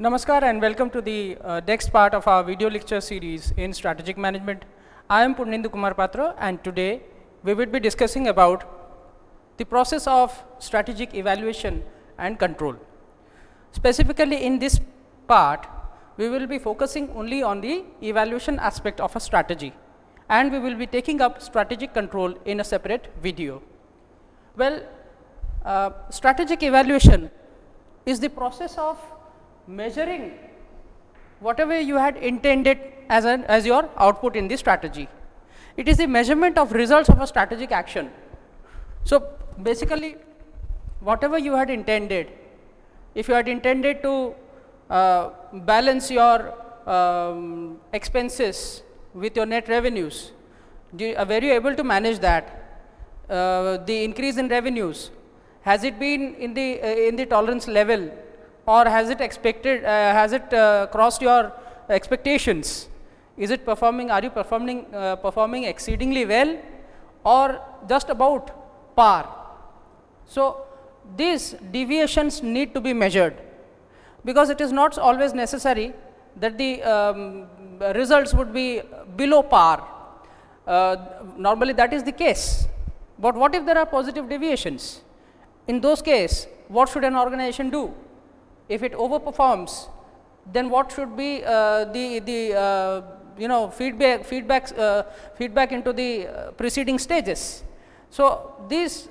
Namaskar and welcome to the next part of our video lecture series in strategic management. I am Purnindu Kumar Patra and today we will be discussing about the process of strategic evaluation and control. Specifically in this part, we will be focusing only on the evaluation aspect of a strategy and we will be taking up strategic control in a separate video. Well, strategic evaluation is the process of measuring whatever you had intended as your output in the strategy. It is the measurement of results of a strategic action. So, basically whatever you had intended, if you had intended to balance your expenses with your net revenues, were you able to manage that? The increase in revenues, has it been in the tolerance level, or has it crossed your expectations? Is it performing, are you performing exceedingly well or just about par? So, these deviations need to be measured, because it is not always necessary that the results would be below par. Normally that is the case, but what if there are positive deviations? In those cases, what should an organization do? If it overperforms, then what should be feedback into the preceding stages? So, these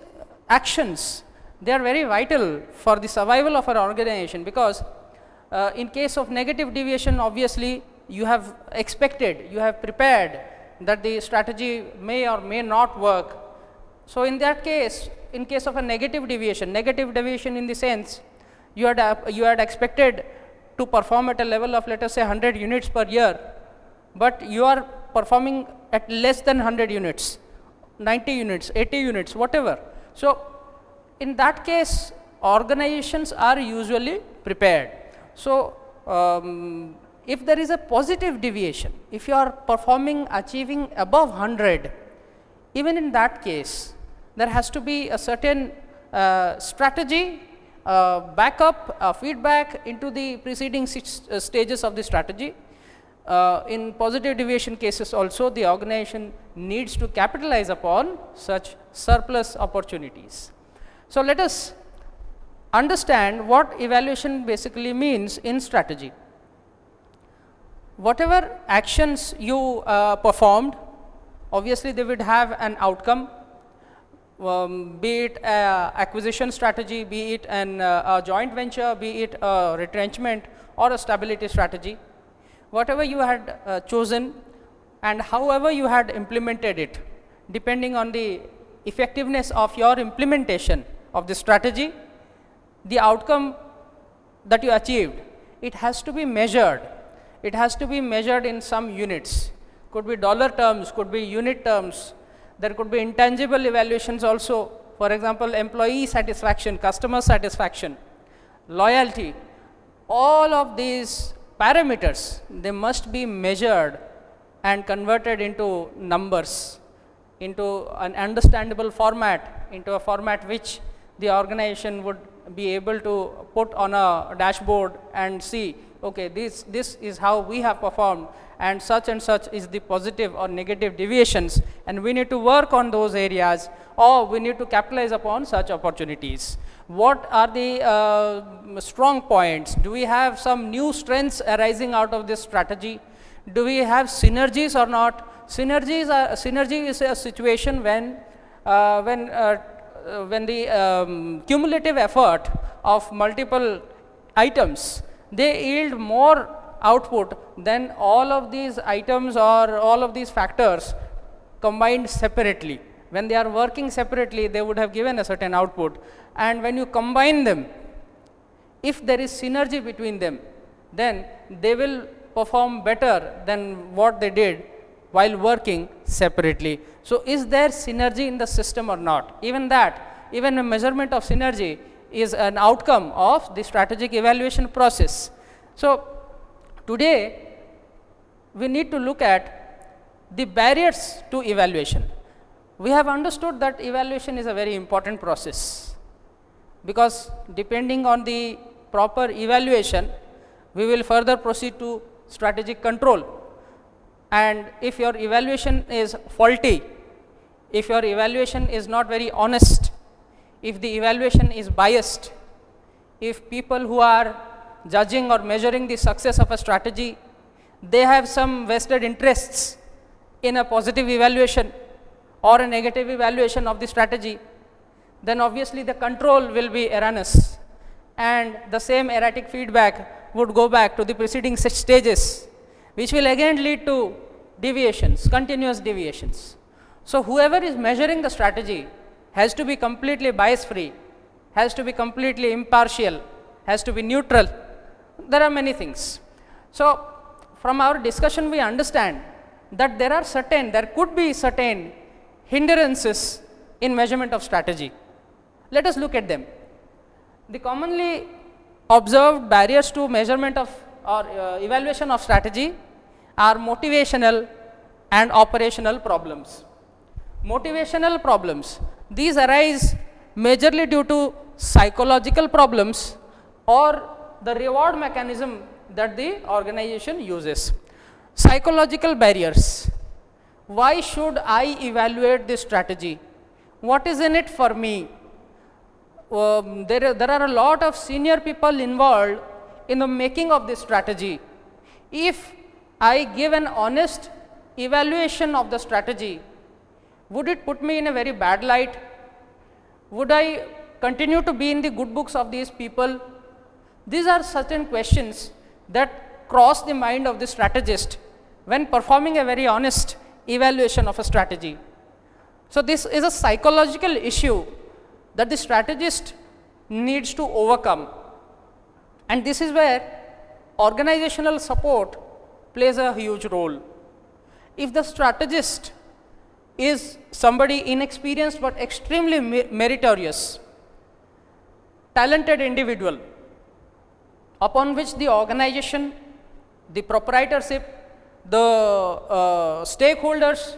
actions, they are very vital for the survival of an organization, because in case of negative deviation, obviously you have expected, you have prepared that the strategy may or may not work. So, in that case, in case of a negative deviation in the sense you had expected to perform at a level of, let us say, 100 units per year, but you are performing at less than 100 units, 90 units, 80 units, whatever. So, in that case, organizations are usually prepared. So, if there is a positive deviation, if you are achieving above 100, even in that case, there has to be a certain strategy, backup, feedback into the preceding stages of the strategy. In positive deviation cases also, the organization needs to capitalize upon such surplus opportunities. So, let us understand what evaluation basically means in strategy. Whatever actions you performed, obviously they would have an outcome. Be it acquisition strategy, be it a joint venture, be it a retrenchment or a stability strategy, whatever you had chosen and however you had implemented it, depending on the effectiveness of your implementation of the strategy, the outcome that you achieved, it has to be measured. It has to be measured in some units, could be dollar terms, could be unit terms. There could be intangible evaluations also, for example, employee satisfaction, customer satisfaction, loyalty. All of these parameters, they must be measured and converted into numbers, into an understandable format, into a format which the organization would be able to put on a dashboard and see, okay, this is how we have performed, and such is the positive or negative deviations, and we need to work on those areas, or we need to capitalize upon such opportunities. What are the strong points? Do we have some new strengths arising out of this strategy? Do we have synergies or not? Synergy is a situation when the cumulative effort of multiple items, they yield more output than all of these items or all of these factors combined separately. When they are working separately, they would have given a certain output, and when you combine them, if there is synergy between them, then they will perform better than what they did while working separately. So, is there synergy in the system or not? Even a measurement of synergy is an outcome of the strategic evaluation process. So, today we need to look at the barriers to evaluation. We have understood that evaluation is a very important process, because depending on the proper evaluation, we will further proceed to strategic control. And if your evaluation is faulty, if your evaluation is not very honest, if the evaluation is biased, if people who are judging or measuring the success of a strategy, they have some vested interests in a positive evaluation or a negative evaluation of the strategy, then obviously the control will be erroneous, and the same erratic feedback would go back to the preceding stages, which will again lead to deviations, continuous deviations. So whoever is measuring the strategy has to be completely bias free, has to be completely impartial, has to be neutral. There are many things. So from our discussion we understand that there could be certain hindrances in measurement of strategy. Let us look at them. The commonly observed barriers to measurement of or evaluation of strategy are motivational and operational problems. Motivational problems, these arise majorly due to psychological problems or the reward mechanism that the organization uses. Psychological barriers. Why should I evaluate this strategy? What is in it for me? There are a lot of senior people involved in the making of this strategy. If I give an honest evaluation of the strategy, would it put me in a very bad light? Would I continue to be in the good books of these people? These are certain questions that cross the mind of the strategist when performing a very honest evaluation of a strategy. So this is a psychological issue that the strategist needs to overcome, and this is where organizational support plays a huge role. If the strategist is somebody inexperienced but extremely meritorious, talented individual, upon which the organization, the proprietorship, the stakeholders,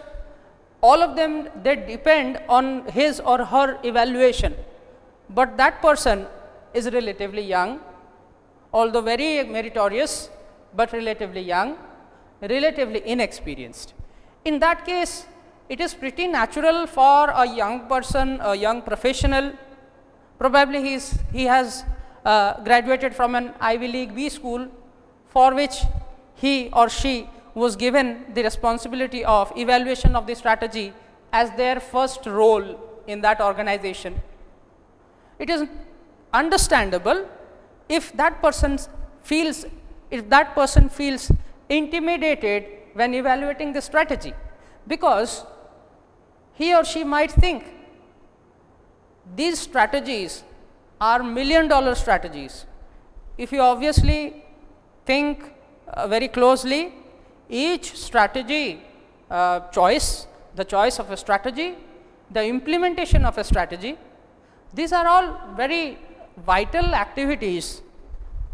all of them, they depend on his or her evaluation, but that person is relatively young, although very meritorious, but relatively young, relatively inexperienced. In that case, it is pretty natural for a young person, a young professional, probably he has graduated from an Ivy League B school, for which he or she was given the responsibility of evaluation of the strategy as their first role in that organization. It is understandable if that person feels intimidated when evaluating the strategy, because he or she might think these strategies are $1 million strategies. If you obviously think very closely, each strategy choice, the choice of a strategy, the implementation of a strategy, these are all very vital activities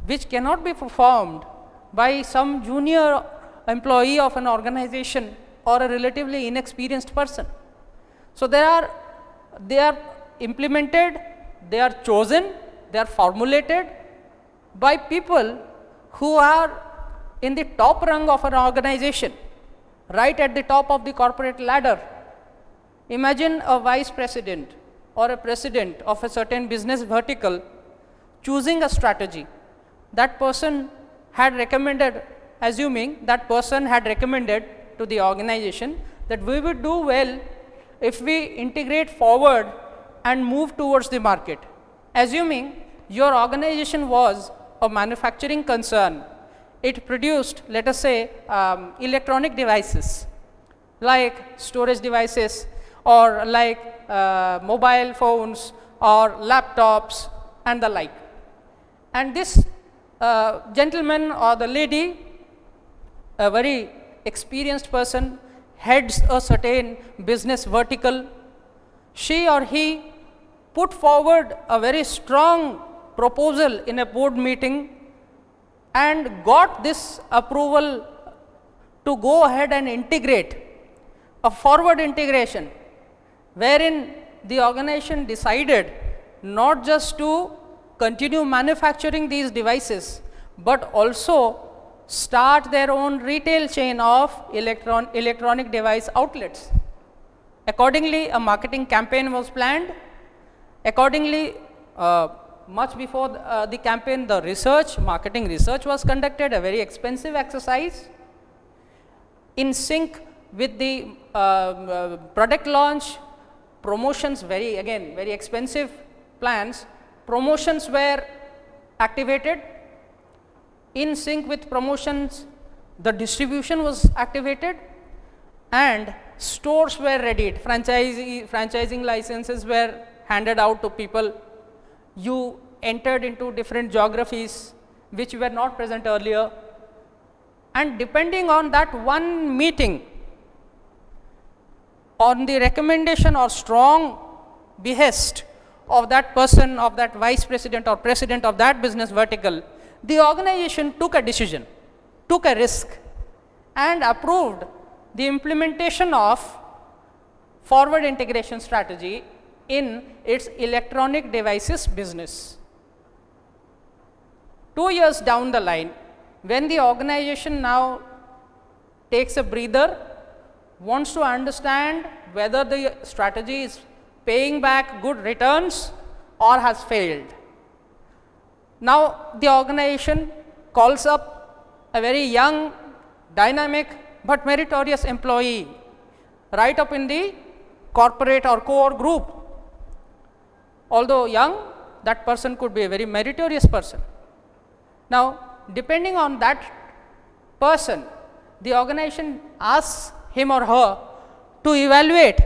which cannot be performed by some junior employee of an organization or a relatively inexperienced person. So they are implemented, they are chosen, they are formulated by people who are in the top rung of an organization, right at the top of the corporate ladder. Imagine a vice president or a president of a certain business vertical choosing a strategy. That person had recommended, assuming that person had recommended to the organization that we would do well if we integrate forward and move towards the market. Assuming your organization was a manufacturing concern, it produced, let us say, electronic devices like storage devices or like mobile phones or laptops and the like. And this gentleman or the lady, a very experienced person, heads a certain business vertical. She or he put forward a very strong proposal in a board meeting and got this approval to go ahead and integrate a forward integration, wherein the organization decided not just to continue manufacturing these devices, but also start their own retail chain of electronic device outlets. Accordingly, a marketing campaign was planned. Accordingly, much before the campaign, the marketing research was conducted, a very expensive exercise. In sync with the product launch, promotions, very expensive plans, promotions were activated. In sync with promotions, the distribution was activated and stores were readied, franchising licenses were handed out to people. You entered into different geographies which were not present earlier, and depending on that one meeting, on the recommendation or strong behest of that person, of that vice president or president of that business vertical, the organization took a decision, took a risk, and approved the implementation of forward integration strategy in its electronic devices business. 2 years down the line, when the organization now takes a breather, wants to understand whether the strategy is paying back good returns or has failed. Now, the organization calls up a very young, dynamic, but meritorious employee right up in the corporate or core group. Although young, that person could be a very meritorious person. Now, depending on that person, the organization asks him or her to evaluate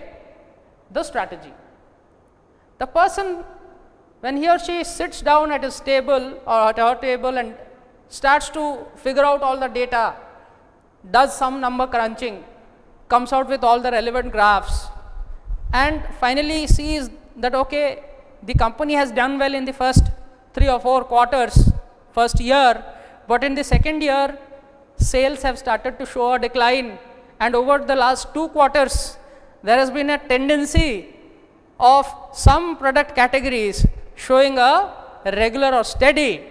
the strategy. The person, when he or she sits down at his table or at her table and starts to figure out all the data, does some number crunching, comes out with all the relevant graphs, and finally sees that okay, the company has done well in the first 3 or 4 quarters, first year, but in the second year, sales have started to show a decline, and over the last 2 quarters, there has been a tendency of some product categories showing a regular or steady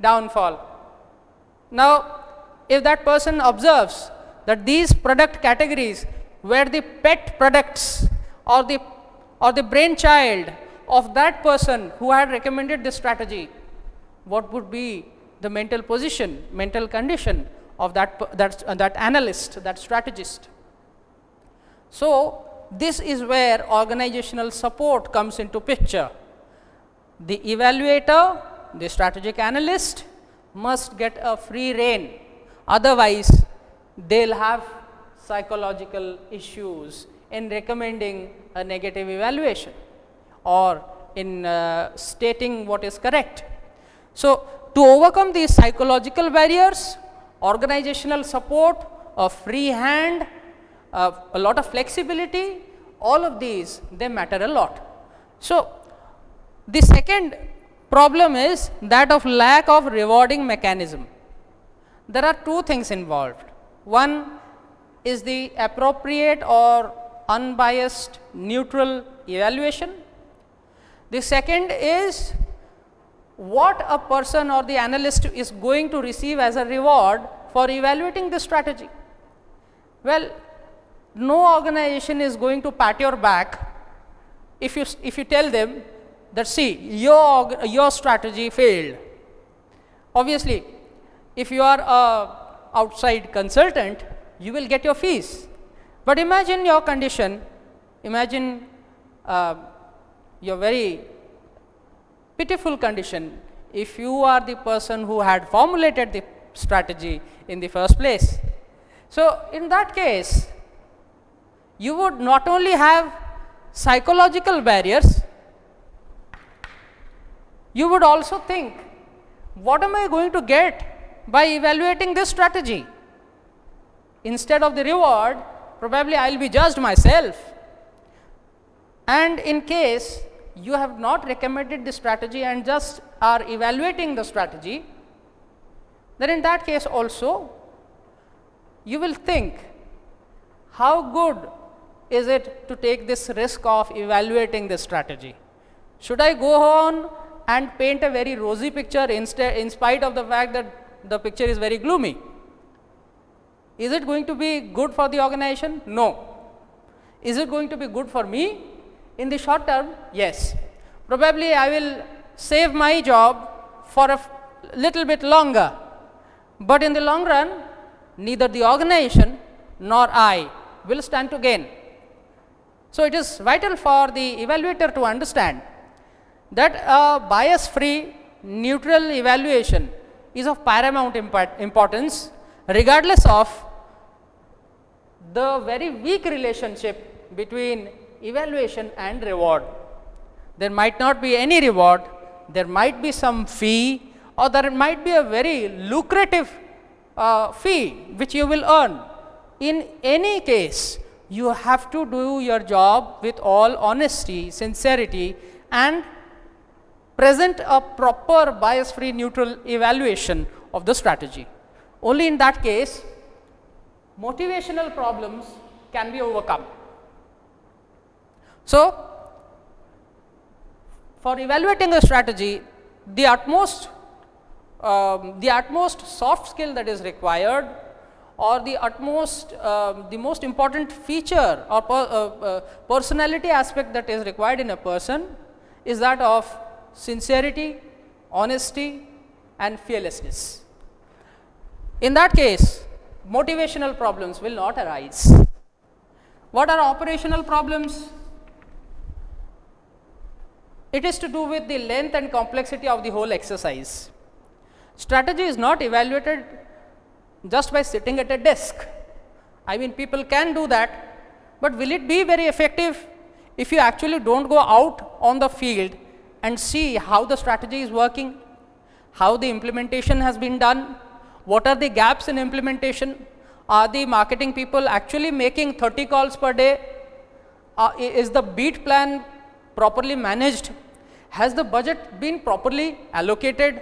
downfall. Now, if that person observes that these product categories were the pet products or the brainchild of that person who had recommended this strategy, what would be the mental position, mental condition of that analyst, that strategist? So, this is where organizational support comes into picture. The evaluator, the strategic analyst must get a free rein, otherwise they'll have psychological issues in recommending a negative evaluation or in stating what is correct. So, to overcome these psychological barriers, organizational support, a free hand, a lot of flexibility, all of these, they matter a lot. So, the second problem is that of lack of rewarding mechanism. There are 2 things involved. One is the appropriate or unbiased neutral evaluation. The second is what a person or the analyst is going to receive as a reward for evaluating the strategy. Well, no organization is going to pat your back if you tell them that see, your strategy failed. Obviously, if you are a outside consultant, you will get your fees. But imagine your condition, imagine your very pitiful condition if you are the person who had formulated the strategy in the first place. So, in that case, you would not only have psychological barriers, you would also think, what am I going to get by evaluating this strategy? Instead of the reward, probably I will be judged myself. And in case you have not recommended the strategy and just are evaluating the strategy, then in that case also, you will think, how good is it to take this risk of evaluating this strategy? Should I go on and paint a very rosy picture in spite of the fact that the picture is very gloomy. Is it going to be good for the organization? No. Is it going to be good for me? In the short term, yes. Probably I will save my job for a little bit longer, but in the long run, neither the organization nor I will stand to gain. So, it is vital for the evaluator to understand that a bias-free neutral evaluation is of paramount importance, regardless of the very weak relationship between evaluation and reward. There might not be any reward, there might be some fee, or there might be a very lucrative fee which you will earn. In any case, you have to do your job with all honesty, sincerity, and present a proper bias-free neutral evaluation of the strategy. Only in that case, motivational problems can be overcome. So, for evaluating a strategy, the utmost soft skill that is required, or the most important feature or personality aspect that is required in a person is that of sincerity, honesty, and fearlessness. In that case, motivational problems will not arise. What are operational problems? It is to do with the length and complexity of the whole exercise. Strategy is not evaluated just by sitting at a desk. I mean, people can do that, but will it be very effective if you actually don't go out on the field and see how the strategy is working, how the implementation has been done, what are the gaps in implementation? Are the marketing people actually making 30 calls per day? Is the beat plan properly managed? Has the budget been properly allocated?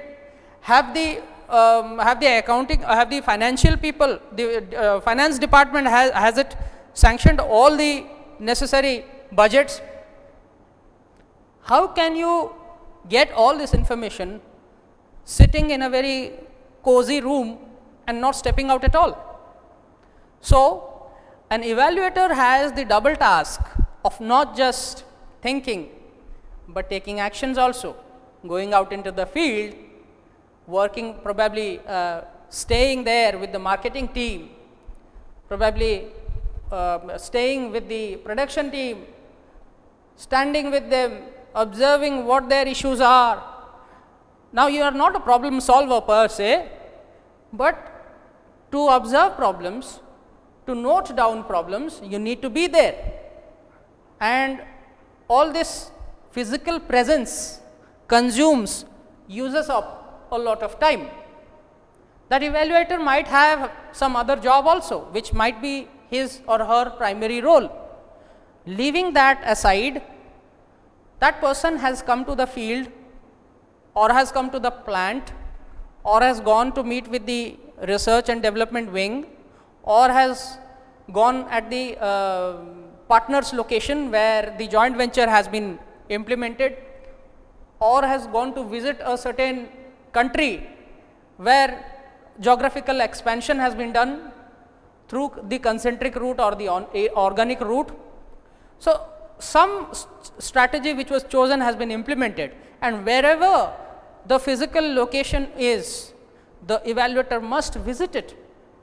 Have the accounting, have the financial people, the finance department has it sanctioned all the necessary budgets? How can you get all this information sitting in a very cozy room and not stepping out at all? So, an evaluator has the double task of not just thinking, but taking actions also, going out into the field, working, probably staying there with the marketing team, probably staying with the production team, standing with them, observing what their issues are. Now, you are not a problem solver per se, but to observe problems, to note down problems, you need to be there. And all this physical presence uses up a lot of time. That evaluator might have some other job also, which might be his or her primary role. Leaving that aside, that person has come to the field, or has come to the plant, or has gone to meet with the research and development wing, or has gone at the partner's location where the joint venture has been implemented, or has gone to visit a certain country where geographical expansion has been done through the concentric route or the organic route. So, some strategy which was chosen has been implemented, and wherever the physical location is, the evaluator must visit it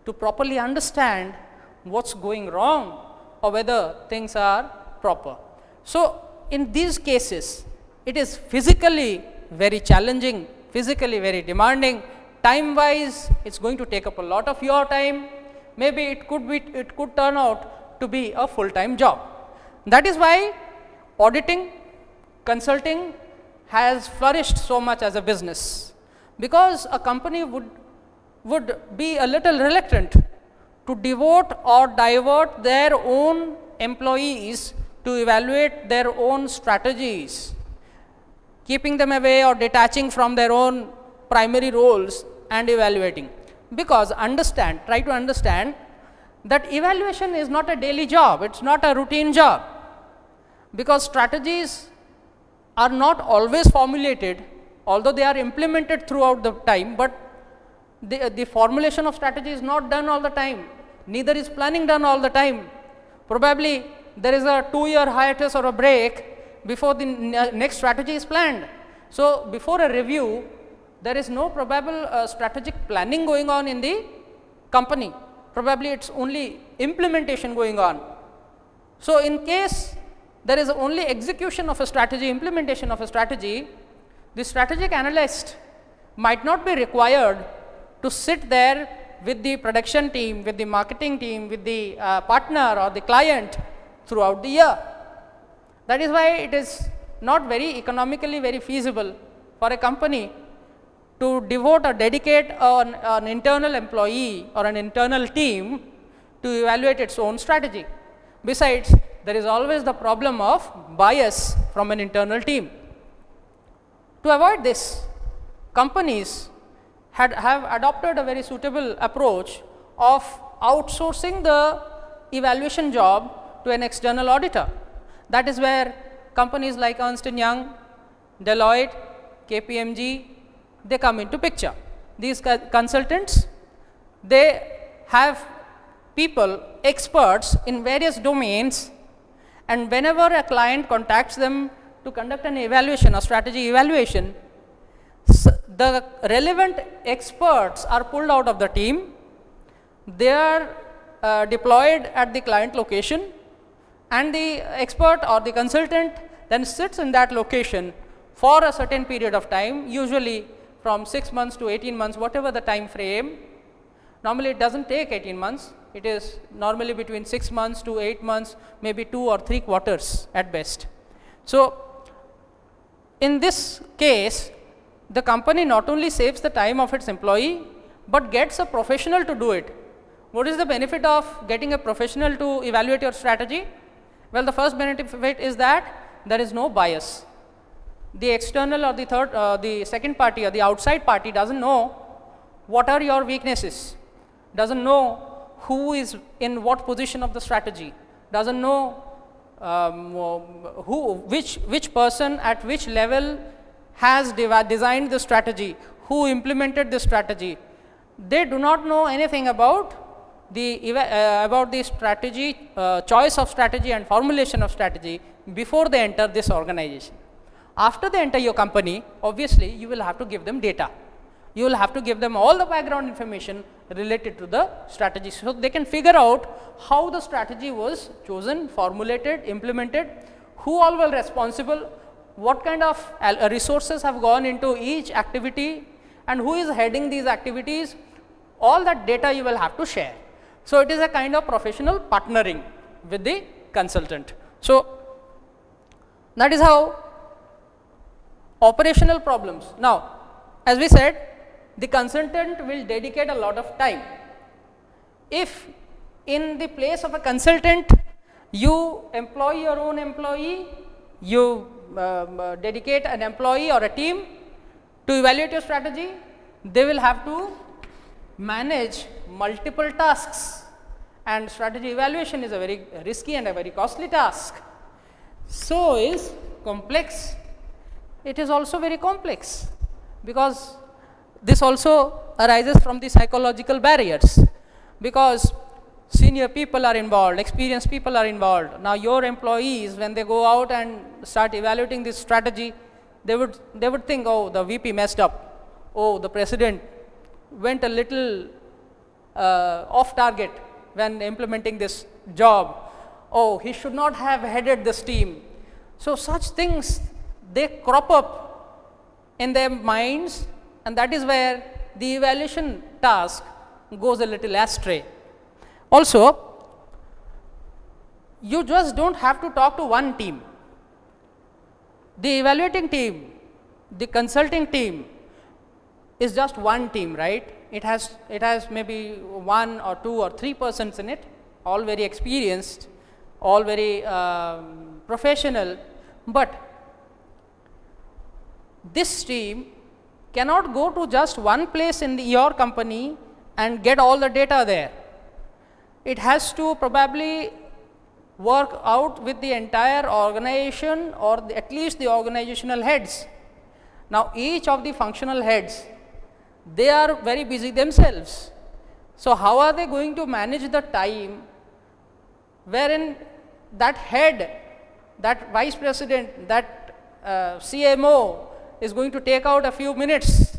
to properly understand what's going wrong or whether things are proper. So, in these cases, it is physically very challenging, physically very demanding. Time wise, it's going to take up a lot of your time. Maybe it could turn out to be a full-time job. That is why auditing, consulting has flourished so much as a business, because a company would be a little reluctant to devote or divert their own employees to evaluate their own strategies, keeping them away or detaching from their own primary roles and evaluating. Because try to understand that evaluation is not a daily job, it's not a routine job, because strategies are not always formulated, although they are implemented throughout the time, but the formulation of strategy is not done all the time, neither is planning done all the time. Probably there is a 2-year hiatus or a break before the next strategy is planned. So, before a review, there is no probable strategic planning going on in the company, probably it is only implementation going on. So, in case there is only execution of a strategy, implementation of a strategy, the strategic analyst might not be required to sit there with the production team, with the marketing team, with the partner or the client throughout the year. That is why it is not very economically very feasible for a company to devote or dedicate an internal employee or an internal team to evaluate its own strategy. Besides, there is always the problem of bias from an internal team. To avoid this, companies have adopted a very suitable approach of outsourcing the evaluation job to an external auditor. That is where companies like Ernst & Young, Deloitte, KPMG, they come into picture. These consultants, they have people, experts in various domains, and whenever a client contacts them to conduct an evaluation or strategy evaluation, the relevant experts are pulled out of the team, they are deployed at the client location, and the expert or the consultant then sits in that location for a certain period of time, usually from 6 months to 18 months, whatever the time frame. Normally it does not take 18 months, it is normally between 6 months to 8 months, maybe 2 or 3 quarters at best. So, in this case, the company not only saves the time of its employee, but gets a professional to do it. What is the benefit of getting a professional to evaluate your strategy? Well, the first benefit is that there is no bias. The external or the second party or the outside party does not know what are your weaknesses, does not know who is in what position of the strategy, does not know which person at which level has designed the strategy, who implemented the strategy. They do not know anything about the strategy, choice of strategy and formulation of strategy before they enter this organization. After they enter your company, obviously you will have to give them data. You will have to give them all the background information related to the strategy, so they can figure out how the strategy was chosen, formulated, implemented, who all were responsible, what kind of resources have gone into each activity, and who is heading these activities. All that data you will have to share. So, it is a kind of professional partnering with the consultant. So, that is how operational problems. Now, as we said, the consultant will dedicate a lot of time. If in the place of a consultant, you employ your own employee, you dedicate an employee or a team to evaluate your strategy, they will have to manage multiple tasks, and strategy evaluation is a very risky and a very costly task. So is complex. It is also very complex, because this also arises from the psychological barriers, because senior people are involved, experienced people are involved. Now, your employees, when they go out and start evaluating this strategy, they would think, oh, the VP messed up, oh, the president went a little off target when implementing this job, oh, he should not have headed this team. So, such things, they crop up in their minds, and that is where the evaluation task goes a little astray. Also, you just do not have to talk to one team. The evaluating team, the consulting team is just one team, right? It has maybe 1 or 2 or 3 persons in it, all very experienced, all very professional, but this team cannot go to just one place in your company and get all the data there. It has to probably work out with the entire organization, or at least the organizational heads. Now, each of the functional heads, they are very busy themselves. So how are they going to manage the time wherein that head, that vice president, that CMO is going to take out a few minutes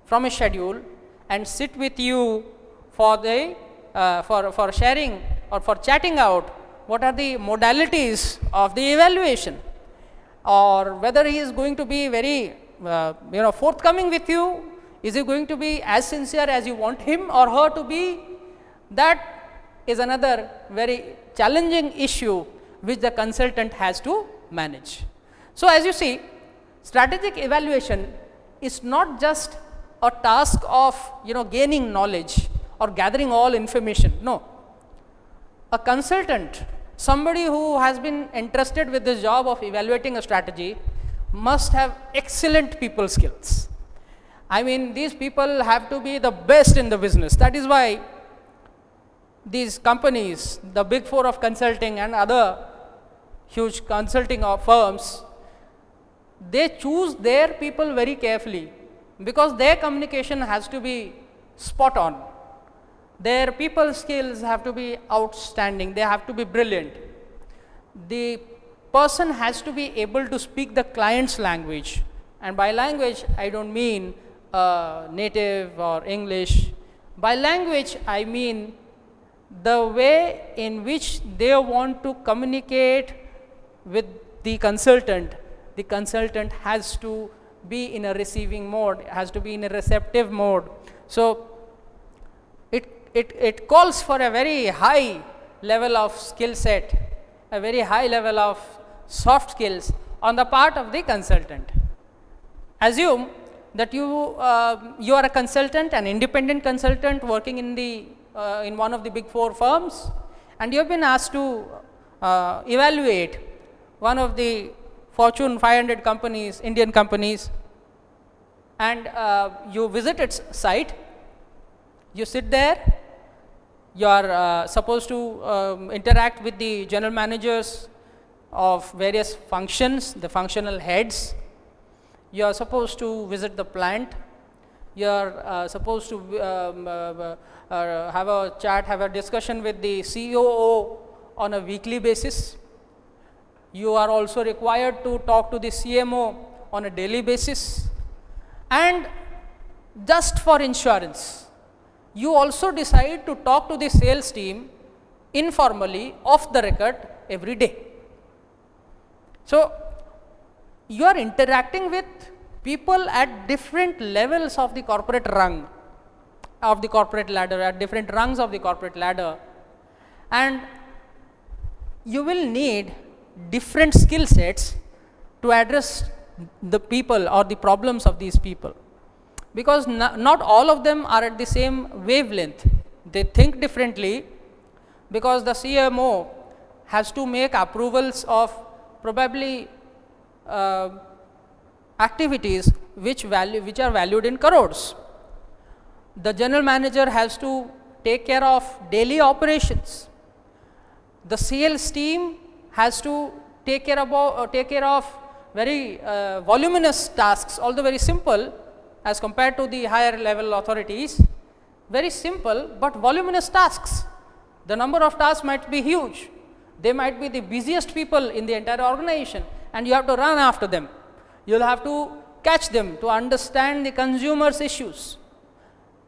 from a schedule and sit with you for the for sharing or for chatting out what are the modalities of the evaluation, or whether he is going to be very forthcoming with you. Is he going to be as sincere as you want him or her to be? That is another very challenging issue which the consultant has to manage. So as you see, strategic evaluation is not just a task of gaining knowledge or gathering all information. No. A consultant, somebody who has been entrusted with this job of evaluating a strategy, must have excellent people skills. I mean, these people have to be the best in the business. That is why these companies, the big four of consulting and other huge consulting firms, they choose their people very carefully because their communication has to be spot on. Their people skills have to be outstanding. They have to be brilliant. The person has to be able to speak the client's language, and by language I don't mean native or English. By language I mean the way in which they want to communicate with the consultant. The consultant has to be in a receiving mode, has to be in a receptive mode. So it calls for a very high level of skill set, a very high level of soft skills on the part of the consultant. Assume that you are a consultant, an independent consultant working in one of the big four firms, and you have been asked to evaluate one of the Fortune 500 companies, Indian companies, and you visit its site. You sit there, you are supposed to interact with the general managers of various functions, the functional heads. You are supposed to visit the plant. You are supposed to have a chat, have a discussion with the COO on a weekly basis. You are also required to talk to the CMO on a daily basis. And just for insurance, you also decide to talk to the sales team informally, off the record, every day. So you are interacting with people at different levels of the corporate rung, of the corporate ladder, at different rungs of the corporate ladder, and you will need different skill sets to address the people or the problems of these people, because not all of them are at the same wavelength. They think differently, because the CMO has to make approvals of probably activities which are valued in crores. The general manager has to take care of daily operations. The sales team has to take care of very voluminous tasks, although very simple as compared to the higher level authorities. Very simple but voluminous tasks. The number of tasks might be huge. They might be the busiest people in the entire organization, and you have to run after them. You will have to catch them to understand the consumers' issues.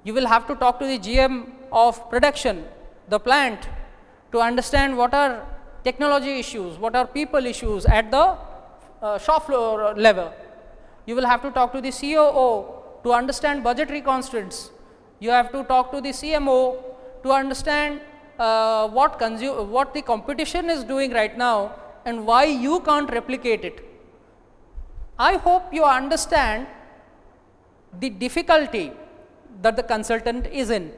You will have to talk to the GM of production, the plant, to understand what are technology issues, what are people issues at the shop floor level. You will have to talk to the COO to understand budgetary constraints. You have to talk to the CMO to understand what the competition is doing right now and why you can't replicate it. I hope you understand the difficulty that the consultant is in.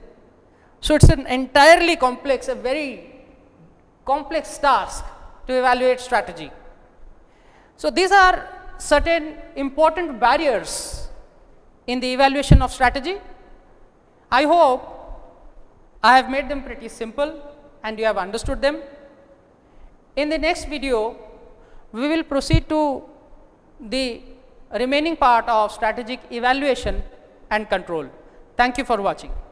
So it's an entirely complex, a very complex task to evaluate strategy. So these are certain important barriers in the evaluation of strategy. I hope I have made them pretty simple and you have understood them. In the next video, we will proceed to the remaining part of strategic evaluation and control. Thank you for watching.